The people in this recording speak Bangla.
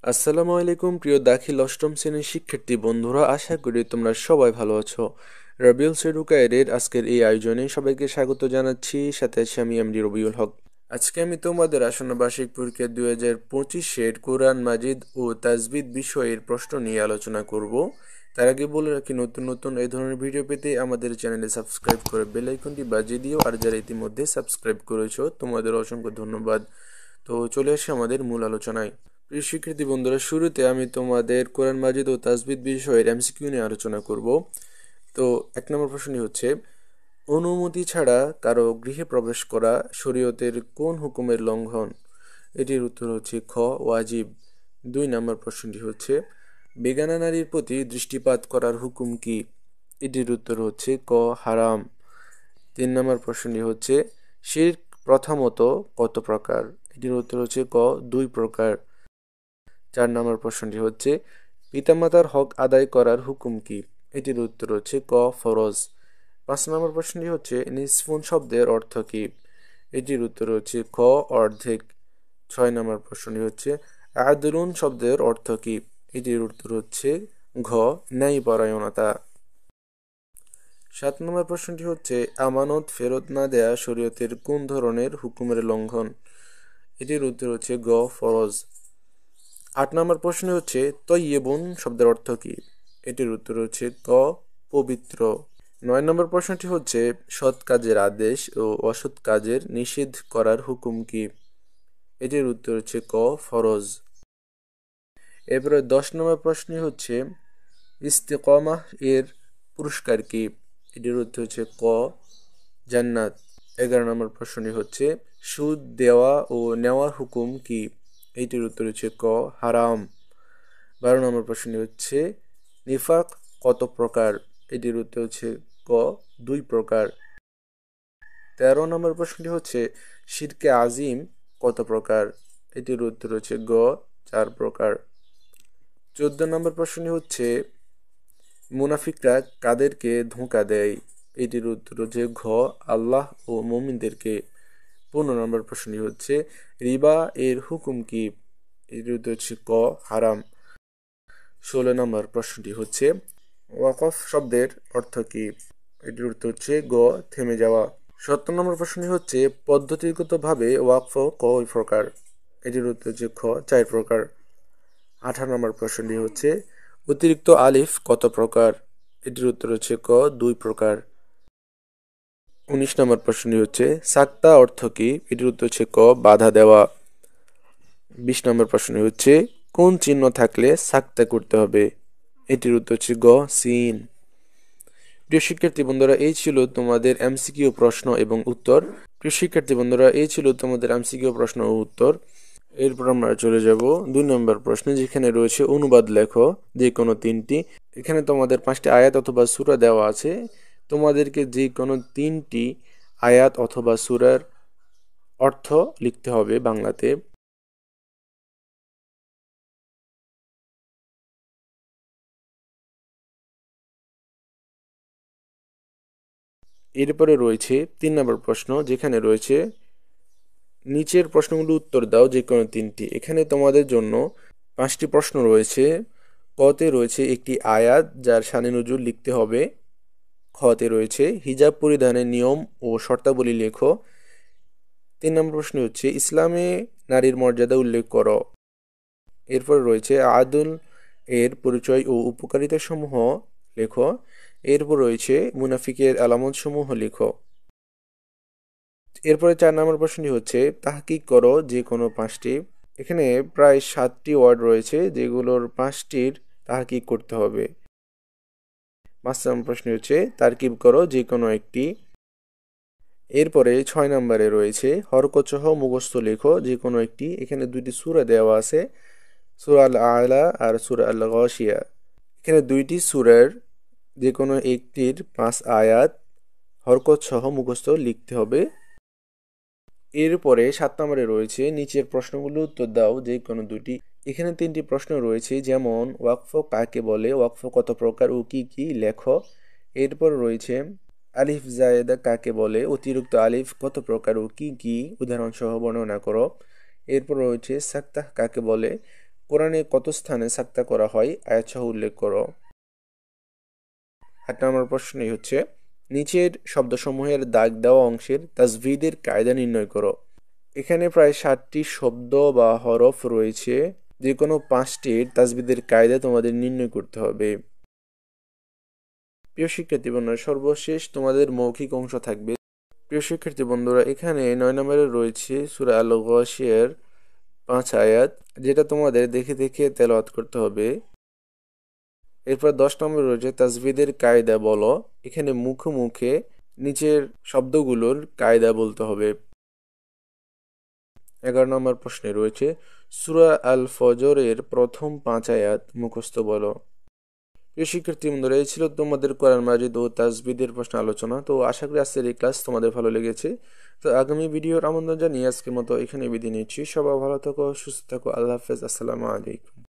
আসসালামু আলাইকুম প্রিয় দাখিল অষ্টম শ্রেণীর শিক্ষার্থী বন্ধুরা, আশা করি তোমরা সবাই ভালো আছো। রবিউল এডুকেয়ারের আজকের এই আয়োজনে সবাইকে স্বাগত জানাচ্ছি। সাথে আছি আমি এমডি রবিউল হক। আজকে আমি তোমাদের আসন্ন বার্ষিক পরীক্ষা 2025-এর কোরআন মাজিদ ও তাজবিদ বিষয়ের প্রশ্ন নিয়ে আলোচনা করব। তার আগে বলে রাখি, নতুন নতুন এই ধরনের ভিডিও পেতে আমাদের চ্যানেলে সাবস্ক্রাইব করে বেল আইকনটি বাজিয়ে দিও। আর যারা ইতিমধ্যে সাবস্ক্রাইব করেছো তোমাদের অসংখ্য ধন্যবাদ। তো চলে আসি আমাদের মূল আলোচনায়। প্রিয় শিক্ষার্থী বন্ধুরা, শুরুতে আমি তোমাদের কোরআন মাজিদ ও তাজবিদ বিষয়ের এমসিকিউ নিয়ে আলোচনা করব। তো 1 নম্বর প্রশ্নটি হচ্ছে, অনুমতি ছাড়া কারো গৃহে প্রবেশ করা শরীয়তের কোন হুকুমের লঙ্ঘন? এটির উত্তর হচ্ছে খ, ওয়াজিব। 2 নম্বর প্রশ্নটি হচ্ছে, বেগানা নারীর প্রতি দৃষ্টিপাত করার হুকুম কি? এটির উত্তর হচ্ছে ক, হারাম। 3 নম্বর প্রশ্নটি হচ্ছে, শিরক প্রথমত কত প্রকার? এটির উত্তর হচ্ছে ক, 2 প্রকার। 4 নম্বর প্রশ্নটি হচ্ছে, পিতামাতার হক আদায় করার হুকুম কি? এটির উত্তর হচ্ছে ক, ফরজ। 5 নম্বর প্রশ্নটি হচ্ছে, নিসফুন শব্দের অর্থ কি? এটির উত্তর হচ্ছে খ, অর্ধেক। 6 নম্বর প্রশ্নটি হচ্ছে, আদলুন শব্দের অর্থ কি? এটির উত্তর হচ্ছে ঘ, ন্যায়পরায়ণতা। 7 নম্বর প্রশ্নটি হচ্ছে, আমানত ফেরত না দেয়া শরীয়তের কোন ধরনের হুকুমের লঙ্ঘন? এটির উত্তর হচ্ছে গ, ফরজ। 8 নম্বর প্রশ্ন হচ্ছে, তয়্যিবুন শব্দের অর্থ কি? এটির উত্তর হচ্ছে ক, পবিত্র। 9 নম্বর প্রশ্নটি হচ্ছে, সৎ কাজের আদেশ ও অসৎ কাজের নিষেধ করার হুকুম কি? এটির উত্তর হচ্ছে ক, ফরজ। এরপরে 10 নম্বর প্রশ্নটি হচ্ছে, ইস্তেকামাহ এর পুরস্কার কি? এটির উত্তর হচ্ছে ক, জান্নাত। 11 নম্বর প্রশ্নটি হচ্ছে, সুদ দেওয়া ও নেওয়ার হুকুম কি? এইটির উত্তর হচ্ছে ক, হারাম। 12 নম্বর প্রশ্নটি হচ্ছে, নিফাক কত প্রকার? এটির উত্তর হচ্ছে ক, 2 প্রকার। 13 নম্বর প্রশ্নটি হচ্ছে, শিরকে আজিম কত প্রকার? এটির উত্তর হচ্ছে গ, 4 প্রকার। 14 নম্বর প্রশ্নটি হচ্ছে, মুনাফিকরা কাদেরকে ধোঁকা দেয়? এটির উত্তর হচ্ছে ঘ, আল্লাহ ও মুমিনদেরকে। 15 নম্বর প্রশ্নটি হচ্ছে, রিবা এর হুকুম কি? এটির উত্তর হচ্ছে ক, হারাম। 16 নম্বর প্রশ্নটি হচ্ছে, ওয়াকফ শব্দের অর্থ কি? এটির উত্তর হচ্ছে গ, থেমে যাওয়া। 17 নম্বর প্রশ্নটি হচ্ছে, পদ্ধতিগতভাবে ওয়াকফ কয় প্রকার? এটির উত্তর হচ্ছে খ, 4 প্রকার। 18 নম্বর প্রশ্নটি হচ্ছে, অতিরিক্ত আলিফ কত প্রকার? এটির উত্তর হচ্ছে ক, 2 প্রকার। 19 নম্বর প্রশ্নটি হচ্ছে, সাক্তা অর্থ কি? এটির উত্তর হচ্ছে ক, বাধা দেওয়া। 20 নম্বর প্রশ্নটি হচ্ছে, কোন চিহ্ন থাকলে সাক্তা করতে হবে? এটির উত্তর হচ্ছে গ, সিন। প্রিয় শিক্ষার্থী বন্ধুরা, এই ছিল তোমাদের এমসিকিউ প্রশ্ন এবং উত্তর। প্রিয় শিক্ষার্থী বন্ধুরা, এই ছিল তোমাদের এমসিকিউ প্রশ্ন ও উত্তর। এরপর আমরা চলে যাব 2 নম্বর প্রশ্নে, যেখানে রয়েছে অনুবাদ লেখো যে কোনো 3টি। এখানে তোমাদের 5টি আয়াত অথবা সূরা দেওয়া আছে। তোমাদেরকে যে কোনো 3টি আয়াত অথবা সূরার অর্থ লিখতে হবে বাংলাতে। এরপরে রয়েছে 3 নম্বর প্রশ্ন, যেখানে রয়েছে নিচের প্রশ্নগুলো উত্তর দাও যে কোনো 3টি। এখানে তোমাদের জন্য 5টি প্রশ্ন রয়েছে। কতে রয়েছে একটি আয়াত যার শানে নজুল লিখতে হবে। খতে রয়েছে হিজাব পরিধানের নিয়ম ও শর্তাবলী লেখো। 3 নম্বর প্রশ্ন হচ্ছে, ইসলামে নারীর মর্যাদা উল্লেখ করো। এরপর রয়েছে আদল এর পরিচয় ও উপকারিতা সমূহ লেখো। এরপর রয়েছে মুনাফিকের আলামত সমূহ লেখো। এরপরে 4 নম্বর প্রশ্নটি হচ্ছে, তাহকিক করো যে কোনো 5টি। এখানে প্রায় 7টি ওয়ার্ড রয়েছে, যেগুলোর 5টির তাহকিক করতে হবে। 5 নম্বর প্রশ্ন হচ্ছে, তারকিব করো যে কোনো একটি। এরপরে 6 নম্বরে রয়েছে, হরকতসহ মুখস্থ লেখো যে কোনো একটি। এখানে 2টি সূরা দেওয়া আছে, সূরা আল আলা আর সূরা আল গাশিয়া। এখানে 2টি সূরার যে কোনো একটির 5 আয়াত হরকতসহ মুখস্থ লিখতে হবে। এরপরে 7 নম্বরে রয়েছে, নিচের প্রশ্নগুলো উত্তর দাও যে কোনো 2টি। এখানে 3টি প্রশ্ন রয়েছে, যেমন ওয়াকফ কাকে বলে, ওয়াকফ কত প্রকার ও কি কি লেখো। এরপর রয়েছে, আলিফ জায়েদা কাকে বলে, অতিরিক্ত আলিফ কত প্রকার ও কি কি উদাহরণ সহ বর্ণনা করো। এরপর রয়েছে, সাক্তাহ কাকে বলে, কোরআনে কত স্থানে সাক্তা করা হয় আয়াত সহ উল্লেখ করো। 8 নম্বর প্রশ্নই হচ্ছে নিচের শব্দসমূহের দাগ দেওয়া অংশের তাজভিদের কায়দা নির্ণয় করো। এখানে প্রায় 60টি শব্দ বা হরফ রয়েছে, যে কোনো 5টির তাজভিদের কায়দা তোমাদের নির্ণয় করতে হবে। প্রিয় শিক্ষার্থী বন্ধুরা, সর্বশেষ তোমাদের মৌখিক অংশ থাকবে। প্রিয় শিক্ষার্থী বন্ধুরা, এখানে 9 নম্বরে রয়েছে সূরা আল গাশিয়ার 5 আয়াত, যেটা তোমাদের দেখে দেখে তেলাওয়াত করতে হবে। এরপর 10 নম্বরে রয়েছে তাজভিদের কায়দা বলো। এখানে মুখে মুখে নিচের শব্দগুলোর কায়দা বলতে হবে। 11 নম্বর প্রশ্নে রয়েছে সূরা আল ফজরের প্রথম 5 আয়াত মুখস্থ বলো। প্রিয় শিক্ষার্থী বন্ধুরা, এই ছিল তোমাদের কোরআন মাজিদ ও তাজভিদের প্রশ্ন আলোচনা। তো আশা করি আজকের এই ক্লাস তোমাদের ভালো লেগেছে। তো আগামী ভিডিওর আমন্ত্রণ জানিয়ে আজকের মতো এখানে বিদায় নিচ্ছি। সবাই ভালো থাকো, সুস্থ থাকো। আল্লাহ হাফেজ। আসসালামু আলাইকুম।